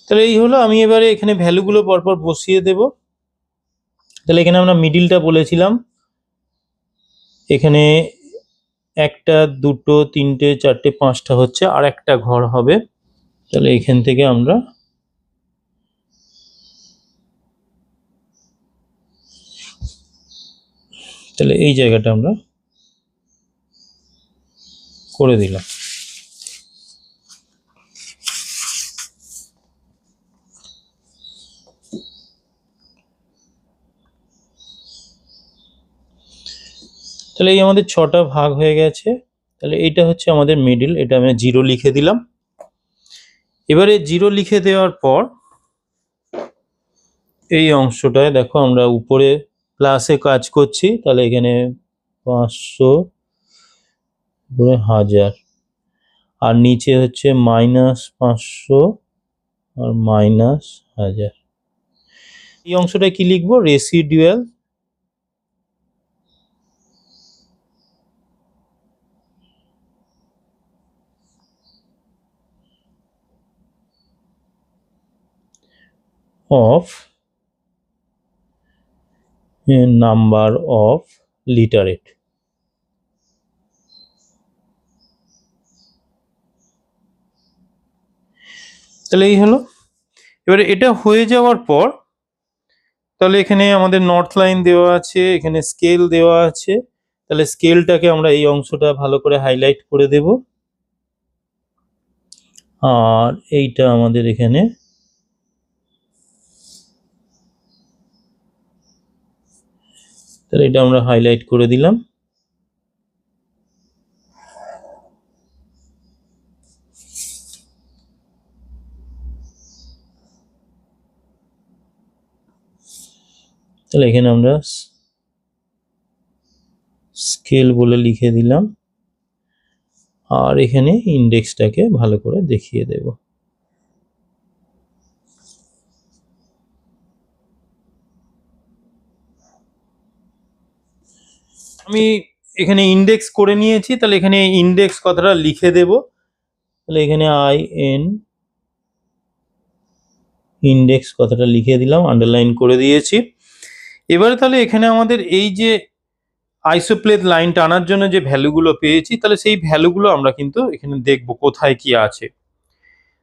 তাহলে এই হলো, আমি এবারে এখানে ভ্যালুগুলো পরপর বসিয়ে দেব। তাহলে এখানে আমরা মিডিলটা বলেছিলাম, এখানে 1টা 2টো 3টে 4টে 5টা হচ্ছে, আর একটা ঘর হবে। তাহলে এখান থেকে আমরা তাহলে এই জায়গাটা আমরা করে দিলাম। তাহলে এই আমাদের 6টা ভাগ হয়ে গেছে। তাহলে এটা হচ্ছে আমাদের মিডিল, এটা আমি 0 লিখে দিলাম। এবারে 0 লিখে দেওয়ার পর এই অংশটায় দেখো আমরা উপরে প্লাসে কাজ করছি, তাহলে এখানে 500 উপরে 1000, আর নিচে হচ্ছে -500 আর -1000। এই অংশটা কি লিখবো? Residual of number of literate। তাহলে এই হলো। এবারে এটা হয়ে যাওয়ার পর তাহলে এখানে আমাদের নর্থ লাইন দেওয়া আছে, এখানে স্কেল দেওয়া আছে। তাহলে স্কেলটাকে আমরা এই অংশটা ভালো করে হাইলাইট করে দেব, আর এইটা আমাদের এখানে তাহলে এটা আমরা হাইলাইট করে দিলাম। তাহলে এখানে আমরা স্কেল বলে লিখে দিলাম, আর এখানে ইন্ডেক্সটাকে ভালো করে দেখিয়ে দেব। আমি এখানে ইন্ডেক্স করে নিয়েছি, তাহলে এখানে ইন্ডেক্স কথাটা লিখে দেব। তাহলে এখানে IN ইন্ডেক্স কথাটা লিখে দিলাম, আন্ডারলাইন করে দিয়েছি। এবারে তাহলে এখানে আমাদের এই যে আইসোপ্লেট লাইন টানার জন্য যে ভ্যালুগুলো পেয়েছি, তাহলে সেই ভ্যালুগুলো আমরা কিন্তু এখানে দেখব কোথায় কি আছে।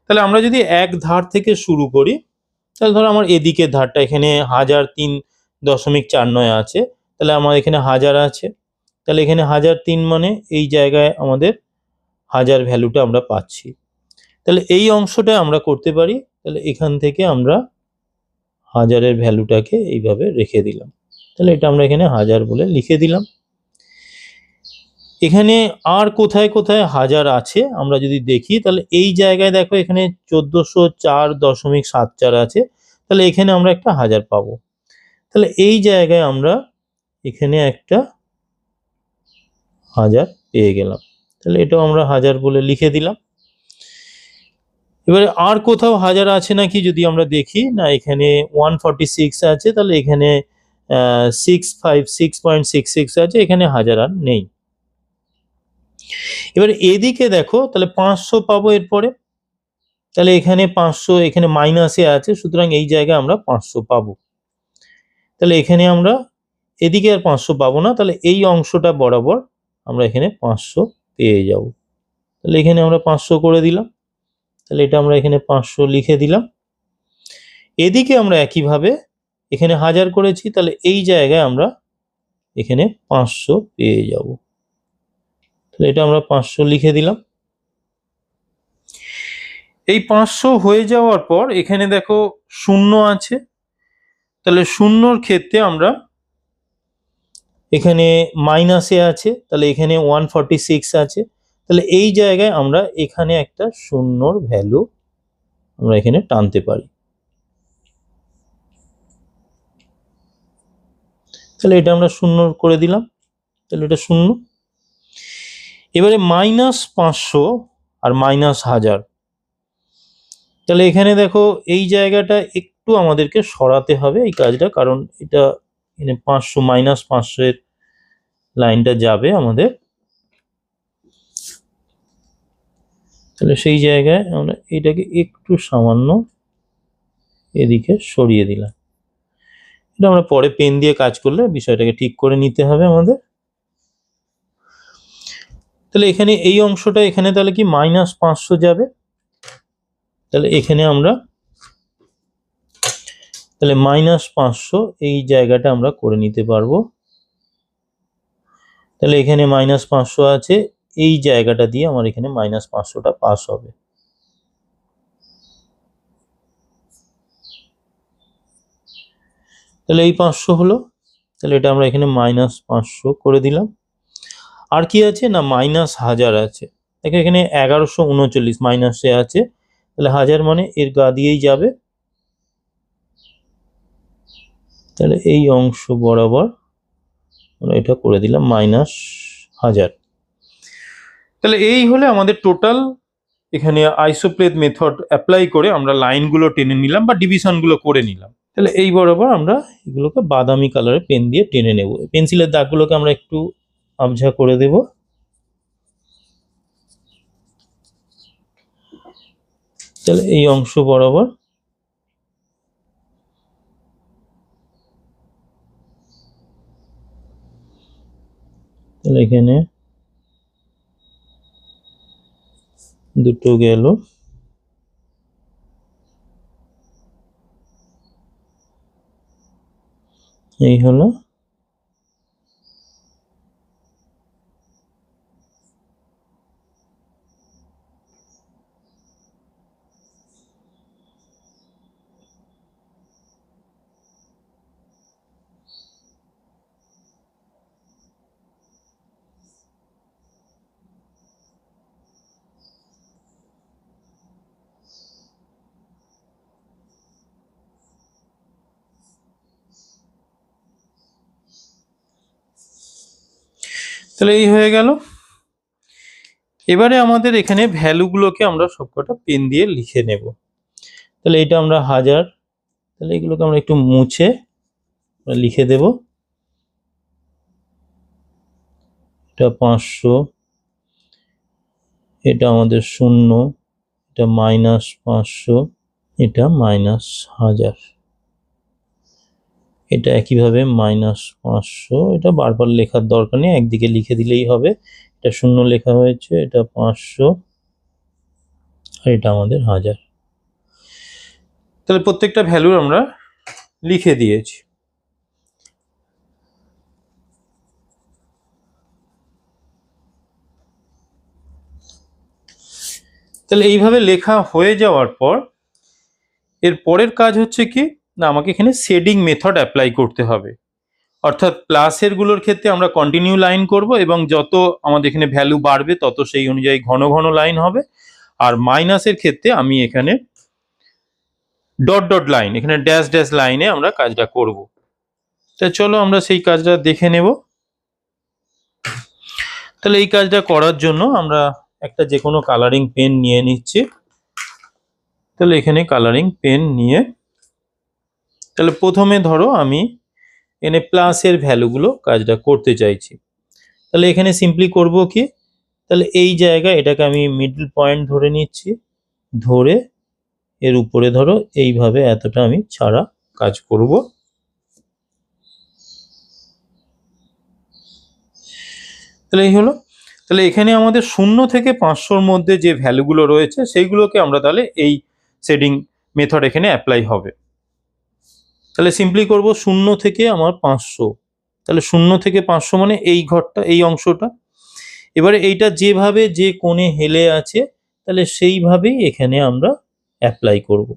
তাহলে আমরা যদি এক ধার থেকে শুরু করি, তাহলে ধরো আমার এদিকের ধারটা এখানে 1003.49 আছে, তাহলে আমার এখানে 1000 আছে। তাহলে এখানে 1003 মানে এই জায়গায় আমাদের 1000 ভ্যালুটা আমরা পাচ্ছি। তাহলে এই অংশটা আমরা করতে পারি, তাহলে এখান থেকে আমরা 1000-এর ভ্যালুটাকে এইভাবে রেখে দিলাম। তাহলে এটা আমরা এখানে 1000 বলে লিখে দিলাম। এখানে আর কোথায় কোথায় 1000 আছে আমরা যদি দেখি, তাহলে এই জায়গায় দেখো এখানে 1404.74 আছে, তাহলে এখানে আমরা একটা 1000 পাবো। তাহলে এই জায়গায় আমরা এখানে একটা 1000 পেয়ে গেলাম। তাহলে এটাও আমরা 1000 বলে লিখে দিলাম। এবারে আর কোথাও 1000 আছে নাকি যদি আমরা দেখি, না এখানে 146 আছে, তাহলে এখানে 656.66 আছে, এখানে 1000 আর নেই। এবারে এদিকে দেখো, তাহলে 500 পাবো এরপরে। তাহলে এখানে 500 এখানে মাইনাসে আছে, সুতরাং এই জায়গায় আমরা 500 পাবো। তাহলে এখানে আমরা এদিকে আর 500 পাবো না, তাহলে এই অংশটা বরাবর আমরা এখানে 500 পেয়ে যাব। তাহলে এখানে আমরা 500 করে দিলাম। তাহলে এটা আমরা এখানে 500 লিখে দিলাম। এদিকে আমরা একইভাবে এখানে 1000 করেছি, তাহলে এই জায়গায় আমরা এখানে 500 পেয়ে যাব। তাহলে এটা আমরা 500 লিখে দিলাম। এই 500 হয়ে যাওয়ার পর এখানে দেখো 0 আছে, তাহলে 0-র ক্ষেত্রে আমরা এখানে মাইনাসে আছে, তাহলে এখানে 146 আছে, তাহলে এই জায়গায় আমরা এখানে একটা 0-র ভ্যালু আমরা এখানে টানতে পারি। তাহলে এটা আমরা 0 করে দিলাম, তাহলে এটা 0। এবারে -500 আর -1000, তাহলে এখানে দেখো এই জায়গাটা একটু আমাদেরকে সরাতে হবে এই কাজটা, কারণ এটা এখানে 500 -500 এর লাইনটা যাবে আমাদের। তাহলে সেই জায়গায় আমরা এটাকে একটু সামান্য এদিকে সরিয়ে দিলাম। এটা আমরা পরে পেন দিয়ে কাজ করলে বিষয়টাকে ঠিক করে নিতে হবে আমাদের। তাহলে এখানে এই অংশটা এখানে তাহলে কি -500 যাবে। তাহলে এখানে আমরা তাহলে -500 এই জায়গাটা আমরা করে নিতে পারবো। তাহলে এখানে -500 আছে, এই জায়গাটা দিয়ে আমার এখানে -500টা পাস হবে। তাহলে এই 500 হলো, তাহলে এটা আমরা এখানে -500 করে দিলাম। আর কি আছে না -1000 আছে, দেখো এখানে 1139 মাইনাসে আছে, তাহলে 1000 মানে এর গা দিয়েই যাবে। তাহলে এই অংশ বরাবর আমরা এটা করে দিলাম -1000। তাহলে এই হলে আমাদের টোটাল এখানে আইসোপ্লেথ মেথড অ্যাপ্লাই করে আমরা লাইনগুলো টেনে নিলাম বা ডিভিশনগুলো করে নিলাম। তাহলে এই বরাবর আমরা এগুলোকে বাদামি কালারের পেন দিয়ে টেনে নেব। পেন্সিলের দাগগুলোকে আমরা একটু আবঝা করে দেব। তাহলে এই অংশ বরাবর তাহলে এখানে দুটো গেল, এই হলো। তাহলে এই হয়ে গেল। এবারে আমাদের এখানে ভ্যালুগুলোকে আমরা সবকটা পেন দিয়ে লিখে নেব। তাহলে এটা আমরা 1000, তাহলে এগুলোকে আমরা একটু মুছে লিখে দেব। এটা 500, এটা আমাদের 0, এটা -500, এটা -1000, এটা একইভাবে -500। এটা বারবার লেখার দরকার নেই, একদিকে লিখে দিলেই হবে। এটা 0 লেখা হয়েছে, এটা 500, আর এটা আমাদের 1000। তাহলে প্রত্যেকটা ভ্যালু আমরা লিখে দিয়েছি। তাহলে এইভাবে লেখা হয়ে যাওয়ার পর এর পরের কাজ হচ্ছে কি না, আমাকে এখানে শেডিং মেথড অ্যাপ্লাই করতে হবে। অর্থাৎ প্লাসের গুলোর ক্ষেত্রে আমরা কন্টিনিউ লাইন করব এবং যত আমাদের এখানে ভ্যালু বাড়বে তত সেই অনুযায়ী ঘন ঘন লাইন হবে। আর মাইনাসের ক্ষেত্রে আমি এখানে ডট ডট লাইন, এখানে ড্যাশ ড্যাশ লাইনে আমরা কাজটা করব। তা চলো আমরা সেই কাজটা দেখে নেব। তাহলে এই কাজটা করার জন্য আমরা একটা যে কোনো কালারিং পেন নিয়ে নিচ্ছি। তাহলে এখানে কালারিং পেন নিয়ে তাহলে প্রথমে ধরো আমি এখানে প্লাসের ভ্যালুগুলো কাজটা করতে চাইছি। তাহলে এখানে সিম্পলি করব কি, তাহলে এই জায়গায় এটাকে আমি মিডল পয়েন্ট ধরে নিচ্ছি, ধরে এর উপরে ধরো এইভাবে এতটা আমি ছাড়া কাজ করব। তাহলে এই হলো। তাহলে এখানে আমাদের 0 থেকে 500-র মধ্যে যে ভ্যালুগুলো রয়েছে সেইগুলোকে আমরা তাহলে এই শেডিং মেথড এখানে অ্যাপ্লাই হবে। তাহলে সিম্পলি করব 0 থেকে আমার 500, তাহলে 0 থেকে 500 মানে এই ঘরটা, এই অংশটা। এবারে এইটা যেভাবে যে কোণে হেলে আছে তাহলে সেইভাবেই এখানে আমরা অ্যাপ্লাই করব।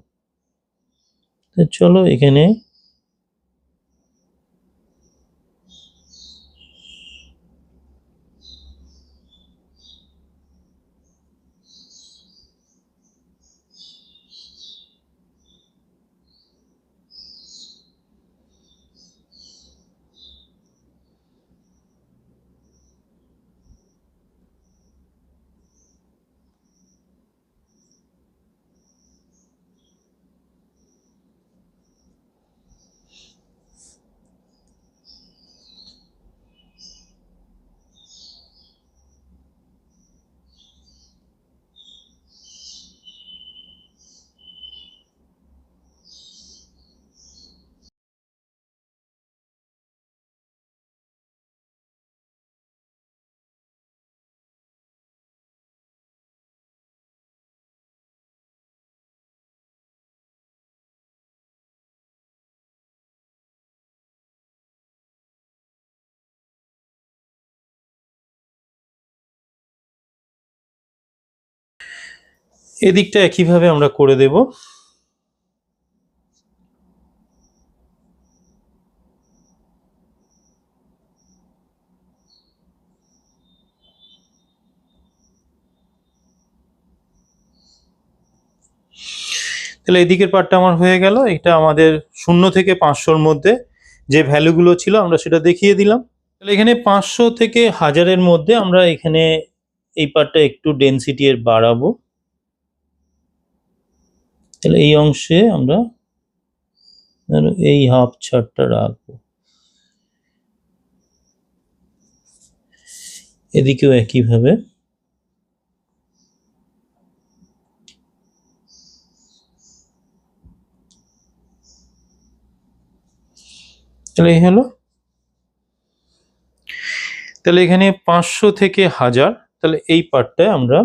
চলো এখানে এদিকটা একইভাবে আমরা করে দেব। তাহলে এদিকের পার্টটা আমার হয়ে গেল। এটা আমাদের 0 থেকে 500-র মধ্যে যে ভ্যালুগুলো ছিল আমরা সেটা দেখিয়ে দিলাম। তাহলে এখানে 500 থেকে 1000-এর মধ্যে আমরা এখানে এই পার্টটা একটু ডেনসিটি এর বাড়াবো। তাহলে এই অংশে আমরা এই হাফ ছাড়টা রাখবো। এদিকেও একইভাবে। তাহলে এই হলো। তাহলে এখানে 500 থেকে 1000, তাহলে এই পার্টটায় আমরা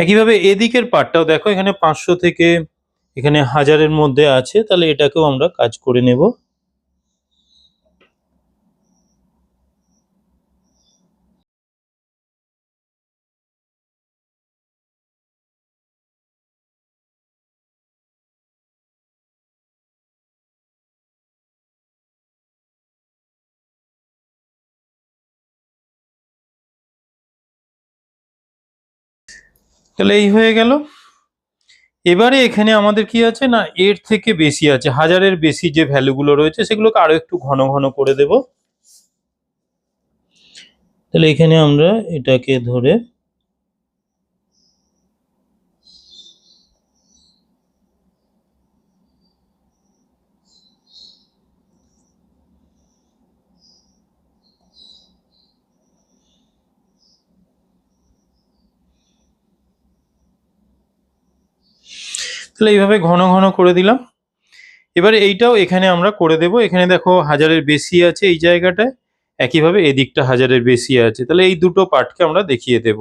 একইভাবে এদিকের পার্টটাও দেখো, এখানে 500 থেকে এখানে 1000-এর মধ্যে আছে, তাহলে এটাকেও আমরা কাজ করে নেব। তাহলে এই হয়ে গেল। এবারে এখানে আমাদের কি আছে না, এর থেকে বেশি আছে, 1000-এর বেশি যে ভ্যালুগুলো রয়েছে সেগুলোকে আরো একটু ঘন ঘন করে দেব। তাহলে এখানে আমরা এটাকে ধরে তাহলে এইভাবে ঘন ঘন করে দিলাম। এবারে এইটাও এখানে আমরা করে দেব। এখানে দেখো 1000-এর বেশি আছে এই জায়গাটায়, একইভাবে এদিকটা 1000-এর বেশি আছে, তাহলে এই দুটো পার্টকে আমরা দেখিয়ে দেব।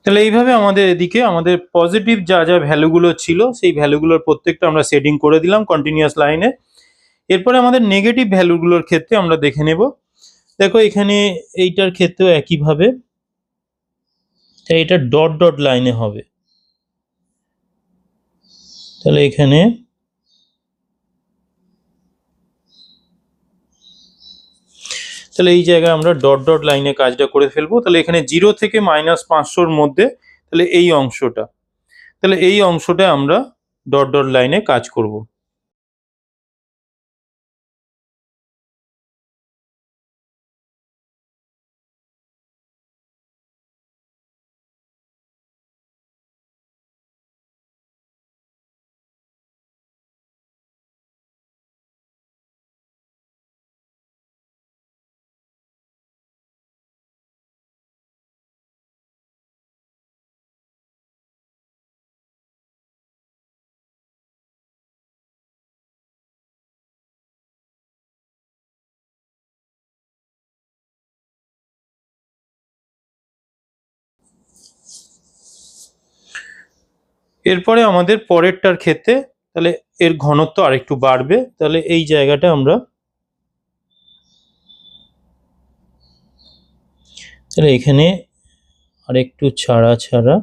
তাহলে এইভাবে আমাদের এদিকে আমাদের পজিটিভ যা যা ভ্যালুগুলো ছিল সেই ভ্যালুগুলোর প্রত্যেকটা আমরা সেটিং করে দিলাম কন্টিনিউয়াস লাইনে। এরপরে আমাদের নেগেটিভ ভ্যালুগুলোর ক্ষেত্রে আমরা দেখে নেব। দেখো এখানে এইটার ক্ষেত্রেও একইভাবে এটা ডট ডট লাইনে হবে। তাহলে এখানে তাহলে এই জায়গায় আমরা ডট ডট লাইনে কাজটা করে ফেলবো। তাহলে এখানে 0 থেকে -500-র মধ্যে তাহলে এই অংশটা, তাহলে এই অংশটা আমরা ডট ডট লাইনে কাজ করব। এরপরে আমাদের পরেরটার ক্ষেত্রে তাহলে এর ঘনত্ব আরেকটু বাড়বে। তাহলে এই জায়গাটা আমরা তাহলে এখানে আরেকটু ছাড়া ছাড়া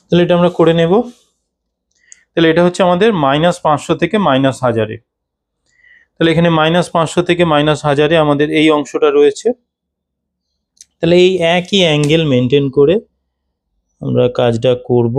তাহলে এটা আমরা করে নেব। তাহলে এটা হচ্ছে আমাদের -500 থেকে -1000-এ। তাহলে এখানে -500 থেকে -1000-এ আমাদের এই অংশটা রয়েছে। তাহলে এই একই অ্যাঙ্গেল মেনটেন করে আমরা কাজটা করব।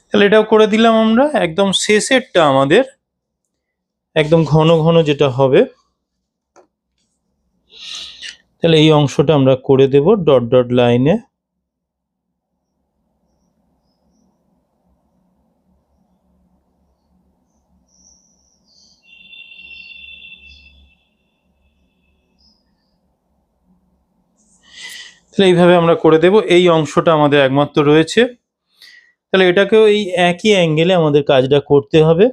তাহলে এটাও করে দিলাম আমরা। একদম শেষেরটা আমাদের একদম ঘন ঘন যেটা হবে, তাহলে এই অংশটা আমরা করে দেব ডট ডট লাইনে। তাহলে এইভাবে আমরা করে দেব। এই অংশটা আমাদের একমাত্র রয়েছে। তাহলে এটাকেও এই একই অ্যাঙ্গেলে আমাদের কাজটা করতে হবে।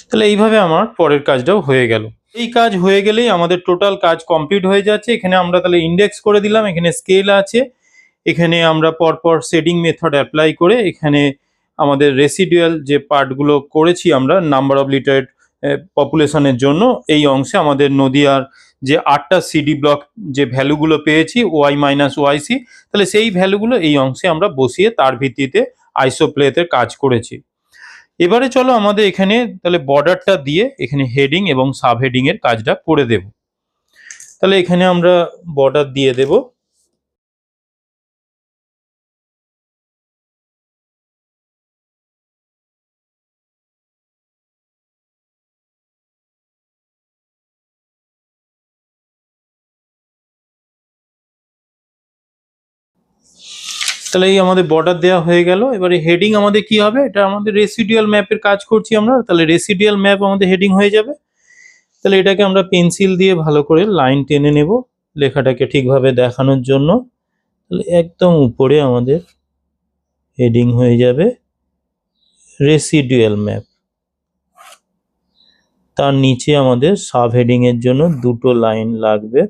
তাহলে এইভাবে আমার পরের কাজটাও হয়ে গেল। এই কাজ হয়ে গেলেই আমাদের টোটাল কাজ কমপ্লিট হয়ে যাচ্ছে। এখানে আমরা তাহলে ইন্ডেক্স করে দিলাম, এখানে স্কেল আছে, এখানে আমরা পরপর শেডিং মেথড অ্যাপ্লাই করে এখানে আমাদের রেসিডুয়াল যে পার্টগুলো করেছি আমরা নাম্বার অফ লিটারেট পপুলেশনের জন্য, এই অংশে আমাদের নদীয়ার যে 8টা সিডি ব্লক যে ভ্যালুগুলো পেয়েছি y-yc, তাহলে সেই ভ্যালুগুলো এই অংশে আমরা বসিয়ে তার ভিত্তিতে আইসোপ্লেতে কাজ করেছি। এবারে চলো আমাদের এখানে তাহলে বর্ডারটা দিয়ে এখানে হেডিং এবং সাব হেডিং এর কাজটা করে দেব। তাহলে এখানে আমরা বর্ডার দিয়ে দেব। তাহলে এই আমাদের বর্ডার দেওয়া হয়ে গেল। এবারে হেডিং আমাদের কি হবে, এটা আমাদের রেসিডুয়াল ম্যাপের কাজ করছি আমরা, তাহলে রেসিডুয়াল ম্যাপ আমাদের হেডিং হয়ে যাবে। তাহলে এটাকে আমরা পেন্সিল দিয়ে ভালো করে লাইন টেনে নেব লেখাটাকে ঠিকভাবে দেখানোর জন্য। তাহলে একদম উপরে আমাদের হেডিং হয়ে যাবে রেসিডুয়াল ম্যাপ। তার নিচে আমাদের সাব হেডিং এর জন্য দুটো লাইন লাগবে।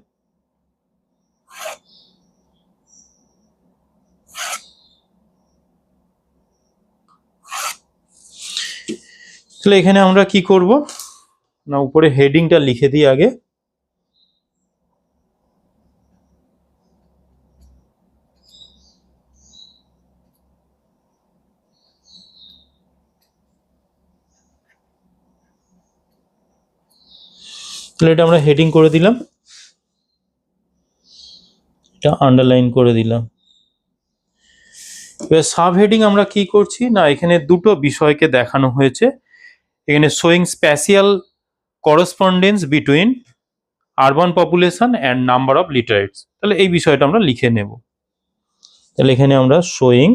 তাহলে এখানে আমরা কি করব না, উপরে হেডিংটা লিখে দিই আগে। তাহলে এটা আমরা হেডিং করে দিলাম, এটা আন্ডারলাইন করে দিলাম। এবার সাব হেডিং আমরা কি করছি না, এখানে দুটো বিষয়কে দেখানো হয়েছে। এখানে showing spatial correspondence between urban population and number of literates. তাহলে এই বিষয়টা আমরা লিখে নেব। তাহলে এখানে আমরা শোয়িং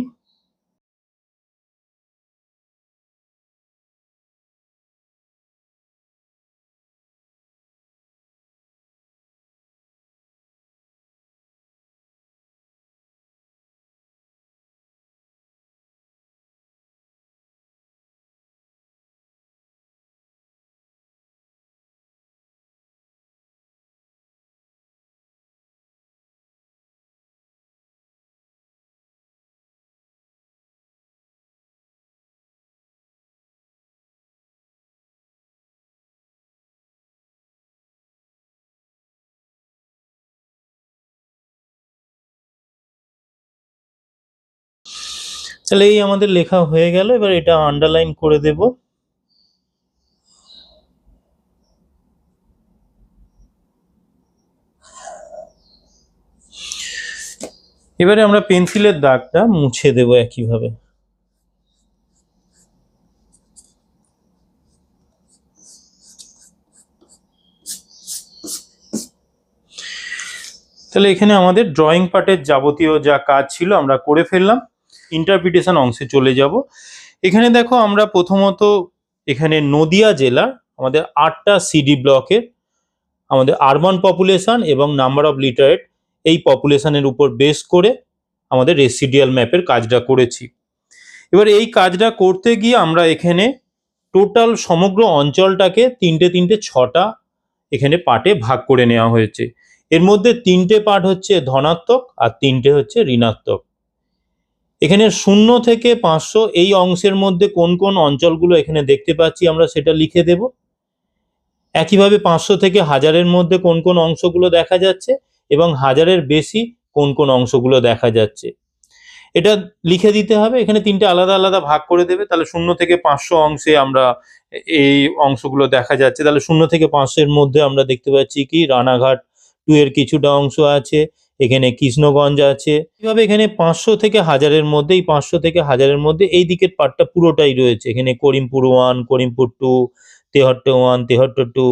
তাহলে এই আমাদের লেখা হয়ে গেল। এবার এটা আন্ডারলাইন করে দেব। এবারে আমরা পেন্সিলের দাগটা মুছে দেব একইভাবে। তাহলে এখানে আমাদের ড্রয়িং পার্টের যাবতীয় যা কাজ ছিল আমরা করে ফেললাম। ইন্টারপ্রিটেশন অংশে চলে যাব। এখানে দেখো আমরা প্রথমত এখানে নদিয়া জেলার আমাদের 8টা সিডি ব্লকের আমাদের আরবান পপুলেশন এবং নাম্বার অফ লিটারেট এই পপুলেশনের উপর বেস করে আমাদের রেসিডিয়াল ম্যাপের কাজটা করেছি। এবার এই কাজটা করতে গিয়ে আমরা এখানে টোটাল সমগ্র অঞ্চলটাকে 6টা এখানে পার্টে ভাগ করে নেওয়া হয়েছে। এর মধ্যে 3টে পার্ট হচ্ছে ধনাত্মক আর 3টে হচ্ছে ঋণাত্মক। এখানে 0 থেকে 500 এই অংশের মধ্যে কোন কোন অঞ্চলগুলো এখানে দেখতে পাচ্ছি আমরা সেটা লিখে দেব। একইভাবে 500 থেকে 1000-এর মধ্যে কোন কোন অংশগুলো দেখা যাচ্ছে এবং 1000-এর বেশি কোন কোন অংশগুলো দেখা যাচ্ছে এটা লিখে দিতে হবে। এখানে 3টে আলাদা আলাদা ভাগ করে দেবে। তাহলে 0 থেকে 500 অংশে আমরা এই অংশগুলো দেখা যাচ্ছে। তাহলে 0 থেকে 500-এর মধ্যে আমরা দেখতে পাচ্ছি কি রানাঘাট 2 এর কিছুটা অংশ আছে, এখানে কৃষ্ণগঞ্জ আছে। এইভাবে এখানে 500 থেকে 1000-এর মধ্যে, এই 500 থেকে 1000-এর মধ্যে এই দিকের পার্টটা পুরোটাই রয়েছে। এখানে করিমপুর 1, করিমপুর 2, তেহট্ট 1, তেহট্ট 2,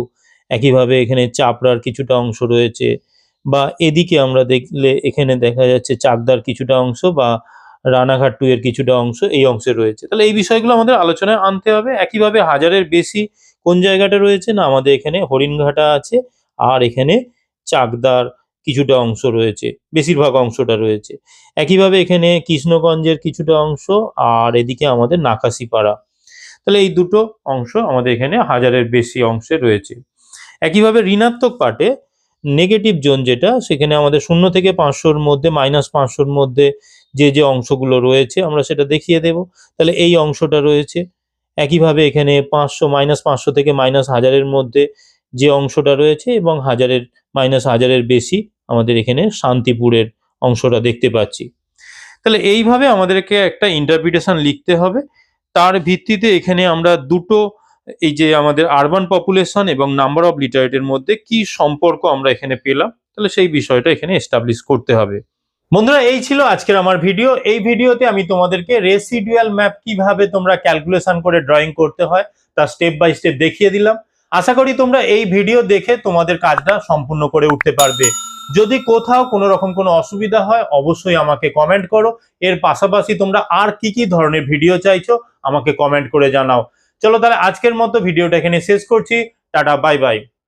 একইভাবে এখানে চাপড়ার কিছুটা অংশ রয়েছে। বা এদিকে আমরা দেখলে এখানে দেখা যাচ্ছে চাকদার কিছুটা অংশ বা রানাঘাট 2 এর কিছুটা অংশ এই অংশে রয়েছে। তাহলে এই বিষয়গুলো আমাদের আলোচনায় আনতে হবে। একইভাবে 1000-এর বেশি কোন জায়গাটা রয়েছে না, আমাদের এখানে হরিণঘাটা আছে আর এখানে চাকদার কিছুটা অংশ রয়েছে, বেশিরভাগ অংশটা রয়েছে। একইভাবে এখানে কৃষ্ণগঞ্জের কিছুটা অংশ আর এদিকে আমাদের নাকাশিপাড়া। তাহলে এই দুটো অংশ আমাদের এখানে 1000-এর বেশি অংশে রয়েছে। একইভাবে ঋণাত্মক পার্টে নেগেটিভ জোন যেটা, সেখানে আমাদের 0 থেকে 500-র মধ্যে -500-র মধ্যে যে যে অংশগুলো রয়েছে আমরা সেটা দেখিয়ে দেব। তাহলে এই অংশটা রয়েছে। একইভাবে এখানে 500 -500 থেকে -1000-এর মধ্যে যে অংশটা রয়েছে এবং 1000-এর বেশি আমাদের এখানে শান্তিপুরের অংশটা দেখতে পাচ্ছি। তাহলে এইভাবে আমাদেরকে একটা ইন্টারপ্রিটেশন লিখতে হবে। তার ভিত্তিতে এখানে আমরা দুটো এই যে আমাদের আরবান পপুলেশন এবং নাম্বার অফ লিটারেটের মধ্যে কি সম্পর্ক আমরা এখানে পেলাম, তাহলে সেই বিষয়টা এখানে এস্টাবলিশ করতে হবে। বন্ধুরা, এই ছিল আজকের আমার ভিডিও। এই ভিডিওতে আমি তোমাদেরকে রেসিডুয়াল ম্যাপ কিভাবে তোমরা ক্যালকুলেশন করে ড্রয়িং করতে হয় তা স্টেপ বাই স্টেপ দেখিয়ে দিলাম। আশা করি তোমরা এই ভিডিও দেখে তোমাদের কাজটা সম্পূর্ণ করে উঠতে পারবে। যদি কোথাও কোনো রকম কোনো অসুবিধা হয় অবশ্যই আমাকে কমেন্ট করো। এর পাশাপাশি তোমরা আর কি কি ধরনের ভিডিও চাইছো আমাকে কমেন্ট করে জানাও। চলো তাহলে আজকের মতো ভিডিওটা এখানে শেষ করছি। Tata, bye bye.